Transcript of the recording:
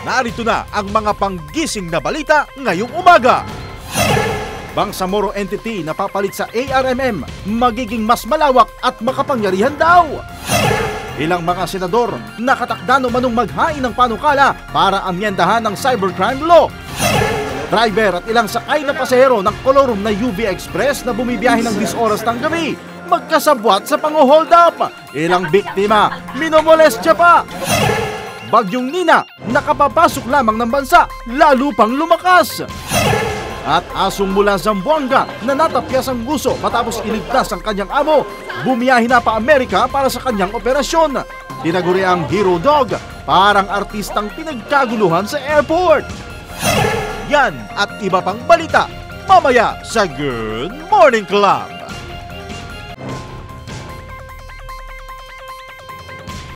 Narito na ang mga panggising na balita ngayong umaga. Bangsamoro entity na papalit sa ARMM magiging mas malawak at makapangyarihan daw. Ilang mga senador nakatakda manong maghain ng panukala para amyendahan ng cybercrime law. Driver at ilang sakay na pasahero ng kolorum na UV Express na bumibiyahe ng 10 oras ng gabi magkasabwat sa pang-hold up. Ilang biktima minomolestya pa. Bagyong Nina nakapapasok lamang ng bansa lalo pang lumakas. At asong mula Zamboanga na natapyas ang guso matapos iligtas ang kanyang amo, bumiyahe na pa Amerika para sa kanyang operasyon. Tinaguri ang hero dog, parang artistang pinagkaguluhan sa airport. Yan at iba pang balita mamaya sa Good Morning Club.